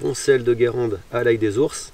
bon sel de Guérande à l'ail des ours.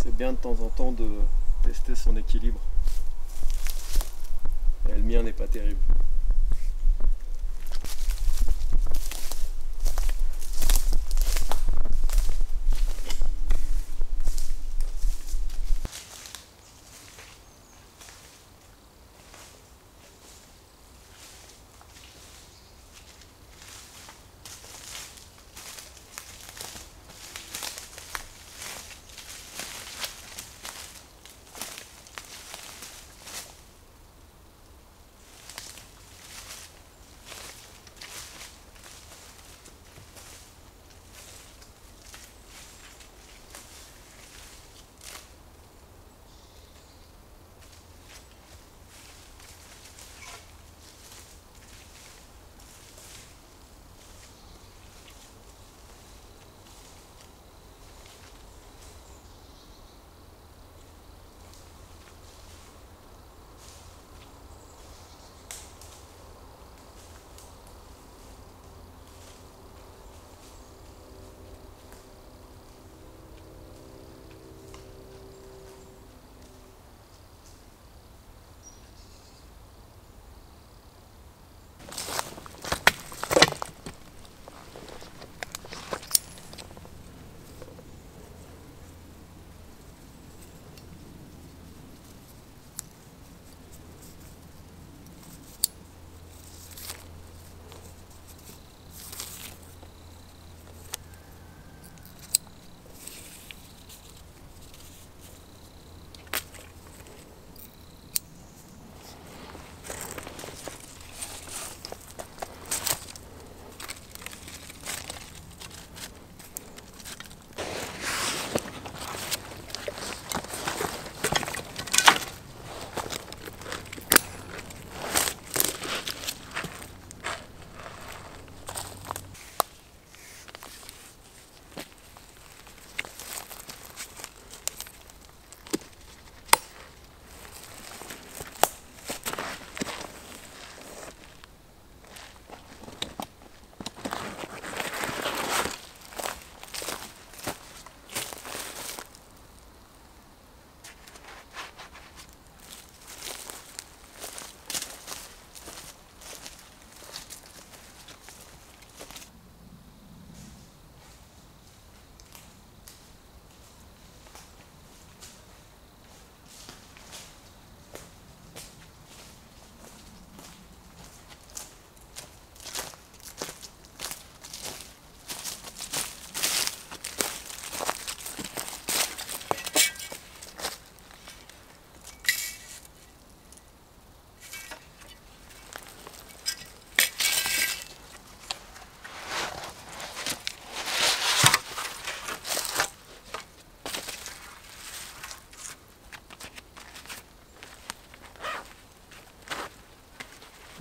C'est bien de temps en temps de tester son équilibre. Et le mien n'est pas terrible.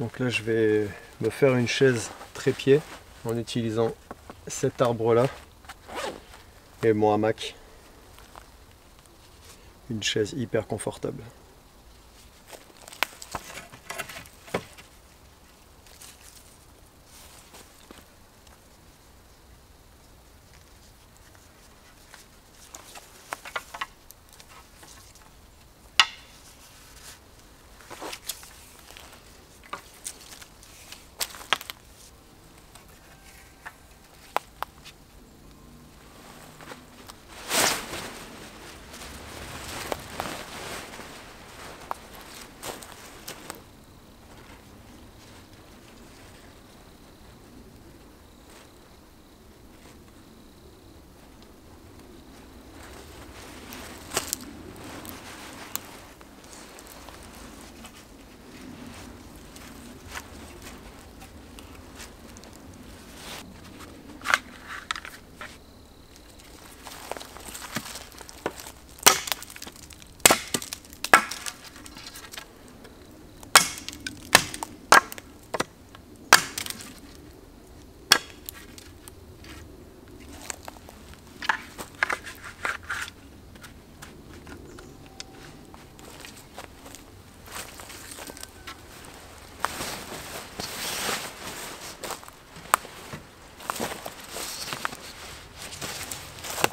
Donc là je vais me faire une chaise trépied en utilisant cet arbre là et mon hamac. Une chaise hyper confortable.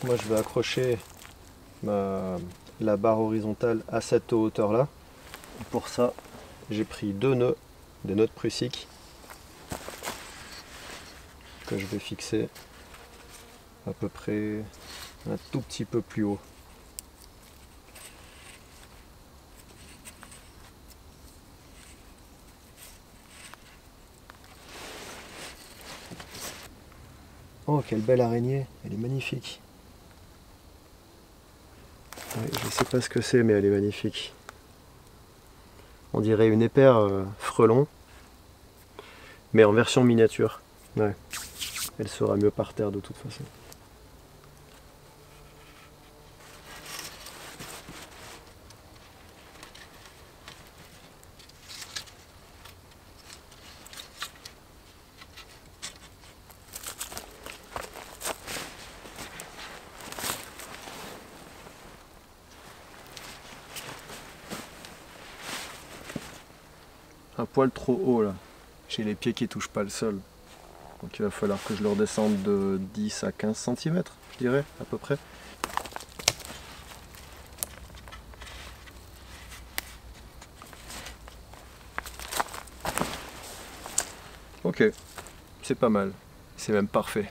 Moi je vais accrocher la barre horizontale à cette hauteur là. Pour ça j'ai pris 2 nœuds, des nœuds de Prusik que je vais fixer à peu près un tout petit peu plus haut. Oh quelle belle araignée, elle est magnifique. Ouais, je ne sais pas ce que c'est, mais elle est magnifique. On dirait une épère frelon, mais en version miniature. Ouais. Elle sera mieux par terre de toute façon. Un poil trop haut là, j'ai les pieds qui touchent pas le sol. Donc il va falloir que je le redescende de 10 à 15 cm, je dirais, à peu près. Ok, c'est pas mal, c'est même parfait.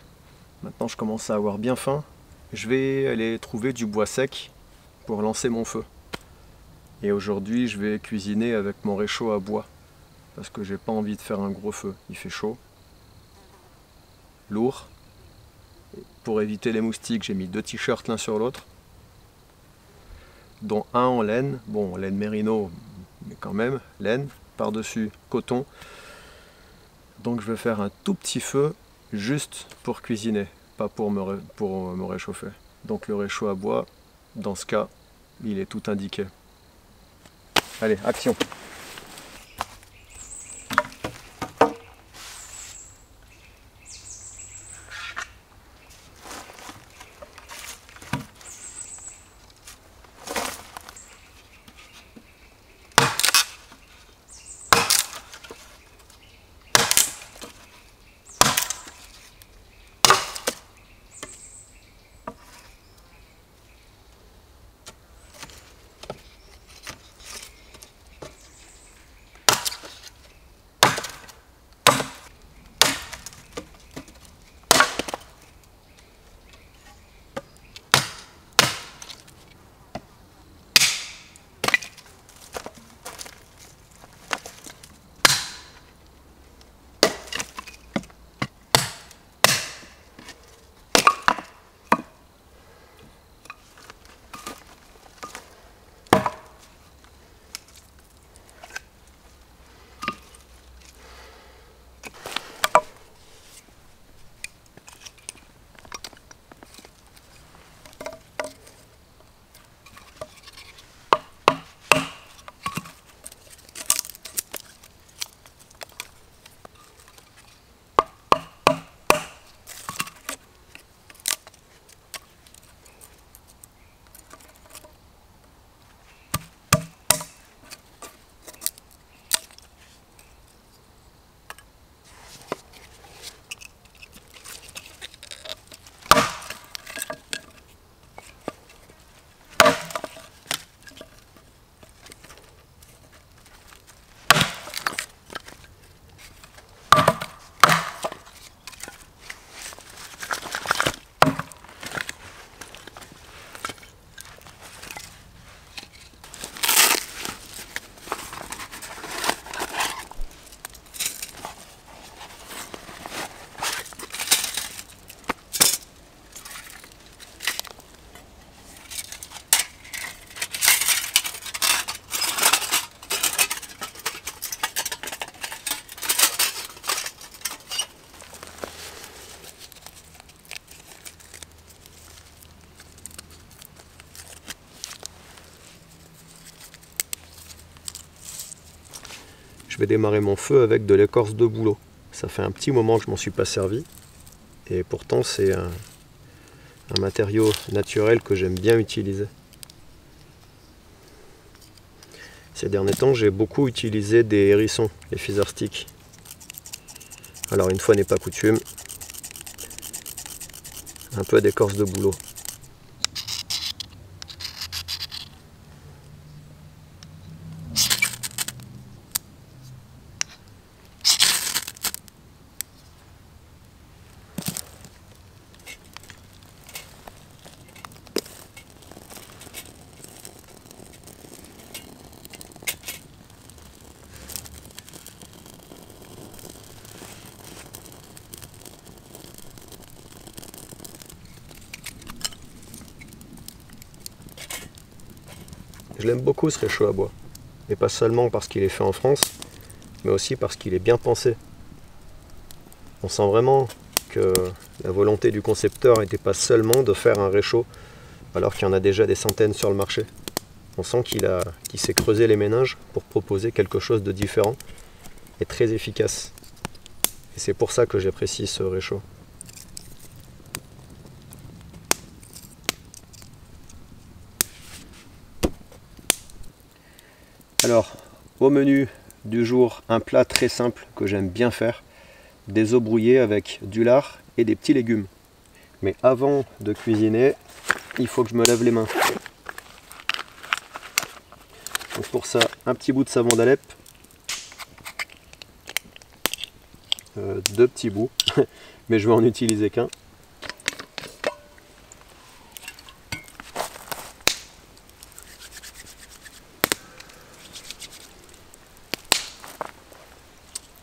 Maintenant je commence à avoir bien faim. Je vais aller trouver du bois sec pour lancer mon feu. Et aujourd'hui je vais cuisiner avec mon réchaud à bois. Parce que j'ai pas envie de faire un gros feu, il fait chaud. Lourd. Pour éviter les moustiques, j'ai mis 2 t-shirts l'un sur l'autre, dont un en laine, bon laine mérino, mais quand même, laine, par-dessus coton. Donc je vais faire un tout petit feu, juste pour cuisiner, pas pour me réchauffer. Donc le réchaud à bois, dans ce cas, il est tout indiqué. Allez, action! vais démarrer mon feu avec de l'écorce de bouleau. Ça fait un petit moment que je m'en suis pas servi. Et pourtant c'est un matériau naturel que j'aime bien utiliser. Ces derniers temps, j'ai beaucoup utilisé des hérissons, les Feather Sticks. Alors une fois n'est pas coutume, un peu d'écorce de bouleau. Je l'aime beaucoup ce réchaud à bois, et pas seulement parce qu'il est fait en France, mais aussi parce qu'il est bien pensé. On sent vraiment que la volonté du concepteur n'était pas seulement de faire un réchaud, alors qu'il y en a déjà des centaines sur le marché. On sent qu'il s'est creusé les méninges pour proposer quelque chose de différent et très efficace. Et c'est pour ça que j'apprécie ce réchaud. Alors, au menu du jour, un plat très simple que j'aime bien faire, des œufs brouillés avec du lard et des petits légumes. Mais avant de cuisiner, il faut que je me lave les mains. Donc pour ça, un petit bout de savon d'Alep, deux petits bouts, mais je vais en utiliser qu'un.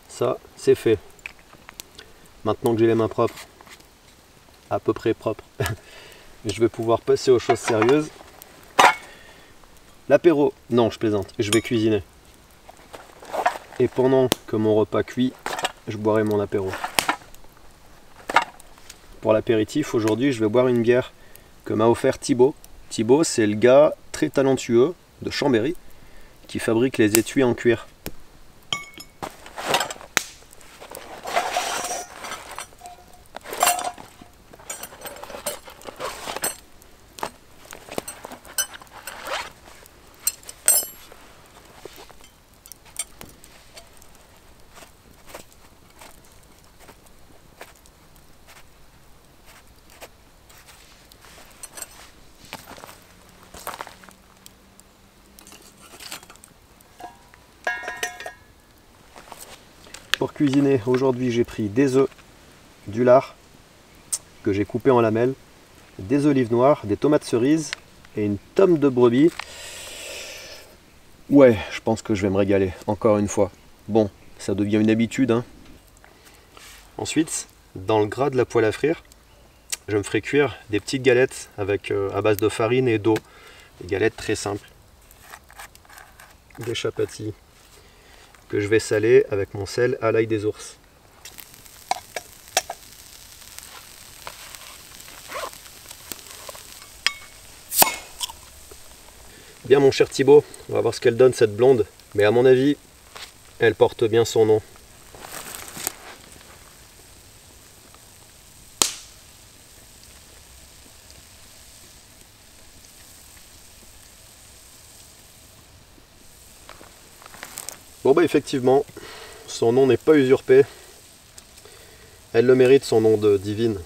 Ça, c'est fait. Maintenant que j'ai les mains propres, à peu près propres, je vais pouvoir passer aux choses sérieuses. L'apéro, non, je plaisante, je vais cuisiner. Et pendant que mon repas cuit, je boirai mon apéro. Pour l'apéritif, aujourd'hui, je vais boire une bière que m'a offert Thibaut. Thibaut, c'est le gars très talentueux de Chambéry qui fabrique les étuis en cuir. Pour cuisiner, aujourd'hui j'ai pris des œufs, du lard que j'ai coupé en lamelles, des olives noires, des tomates cerises et une tome de brebis. Ouais, je pense que je vais me régaler, encore une fois. Bon, ça devient une habitude, hein. Ensuite, dans le gras de la poêle à frire, je me ferai cuire des petites galettes avec, à base de farine et d'eau. Des galettes très simples. Des chapatis que je vais saler avec mon sel à l'ail des ours. Bien mon cher Thibaut, on va voir ce qu'elle donne cette blonde, mais à mon avis, elle porte bien son nom. Bon bah effectivement, son nom n'est pas usurpé. Elle le mérite, son nom de divine.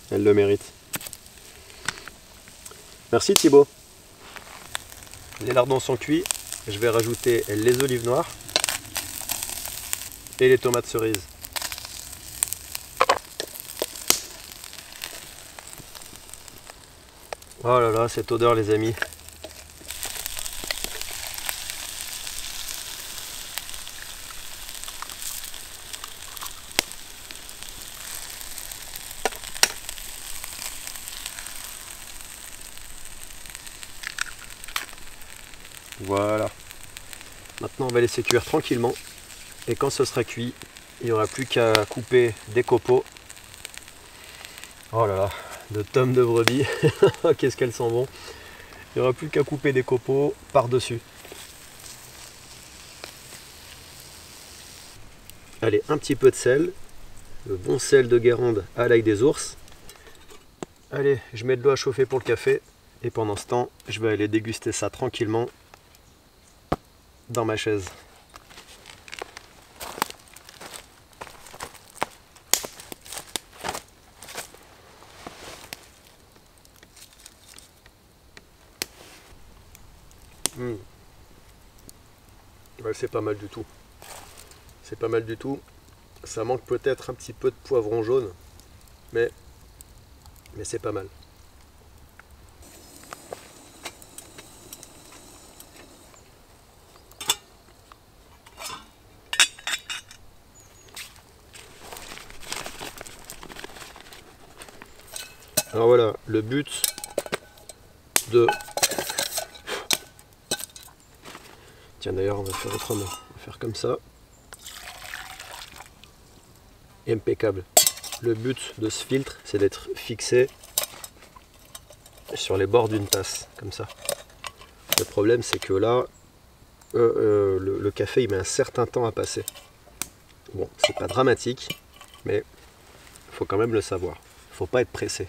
Elle le mérite. Merci Thibaut. Les lardons sont cuits. Je vais rajouter les olives noires et les tomates cerises. Oh là là, cette odeur les amis. Voilà. Maintenant on va laisser cuire tranquillement. Et quand ce sera cuit, il n'y aura plus qu'à couper des copeaux. Oh là là, de tomes de brebis. Qu'est-ce qu'elles sont bons. Il n'y aura plus qu'à couper des copeaux par-dessus. Allez, un petit peu de sel, le bon sel de Guérande à l'ail des ours. Allez, je mets de l'eau à chauffer pour le café. Et pendant ce temps, je vais aller déguster ça tranquillement dans ma chaise. Ouais, c'est pas mal du tout. C'est pas mal du tout. Ça manque peut-être un petit peu de poivron jaune, mais c'est pas mal. Alors voilà, le but de... Tiens, d'ailleurs, on va faire autrement. On va faire comme ça. Impeccable. Le but de ce filtre, c'est d'être fixé sur les bords d'une tasse, comme ça. Le problème, c'est que là, le café, il met un certain temps à passer. Bon, c'est pas dramatique, mais il faut quand même le savoir. Il faut pas être pressé.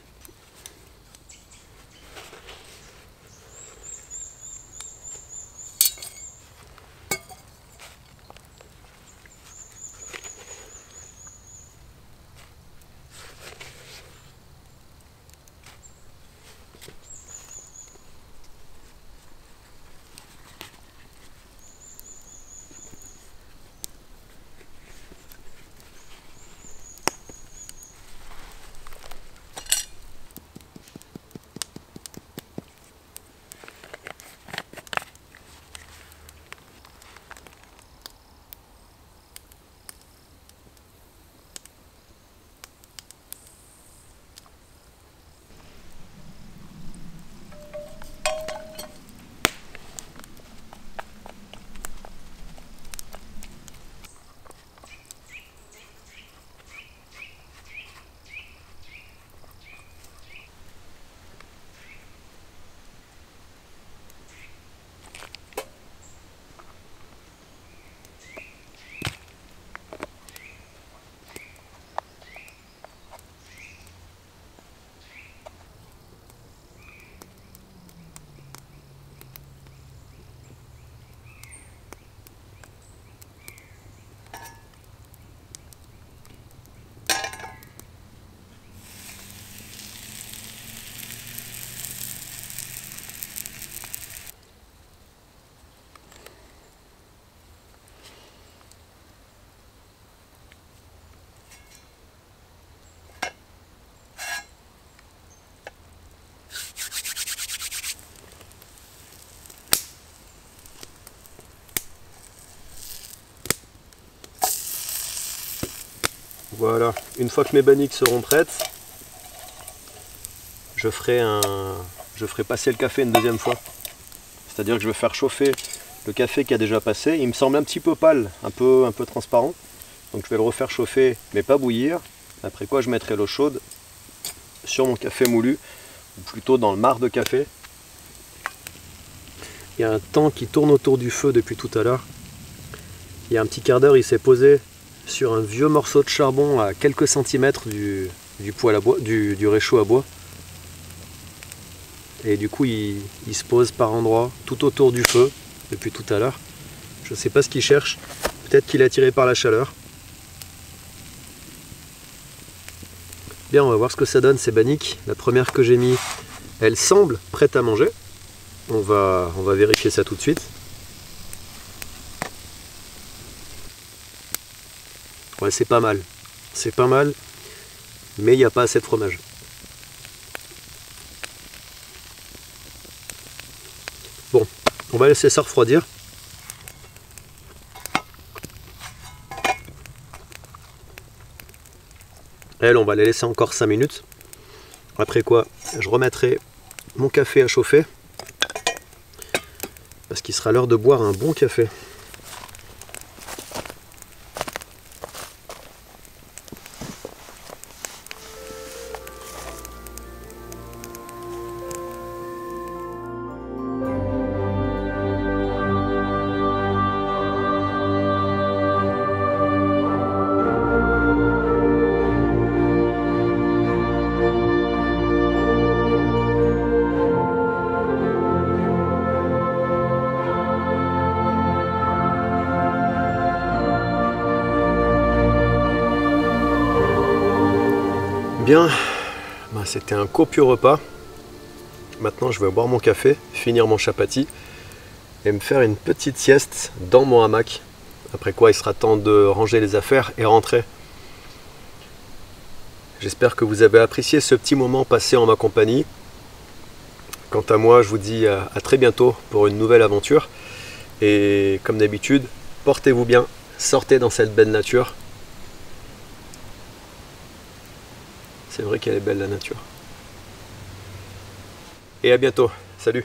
Voilà, une fois que mes banniques seront prêtes, je ferai passer le café une deuxième fois. C'est-à-dire que je vais faire chauffer le café qui a déjà passé. Il me semble un petit peu pâle, un peu transparent. Donc je vais le refaire chauffer, mais pas bouillir. Après quoi je mettrai l'eau chaude sur mon café moulu, ou plutôt dans le marc de café. Il y a un temps qui tourne autour du feu depuis tout à l'heure. Il y a un petit quart d'heure, il s'est posé sur un vieux morceau de charbon à quelques centimètres du poêle à bois, du réchaud à bois. Et du coup, il se pose par endroits tout autour du feu depuis tout à l'heure. Je ne sais pas ce qu'il cherche. Peut-être qu'il est attiré par la chaleur. Bien, on va voir ce que ça donne ces banniques. La première que j'ai mise, elle semble prête à manger. On va vérifier ça tout de suite. Ouais, c'est pas mal. C'est pas mal, mais il n'y a pas assez de fromage. Bon, on va laisser ça refroidir. Elle, on va les laisser encore 5 minutes. Après quoi, je remettrai mon café à chauffer. Parce qu'il sera l'heure de boire un bon café. Bien, c'était un copieux repas. Maintenant je vais boire mon café, finir mon chapati et me faire une petite sieste dans mon hamac. Après quoi il sera temps de ranger les affaires et rentrer. J'espère que vous avez apprécié ce petit moment passé en ma compagnie. Quant à moi, je vous dis à très bientôt pour une nouvelle aventure. Et comme d'habitude, portez-vous bien, sortez dans cette belle nature. C'est vrai qu'elle est belle la nature. Et à bientôt, salut!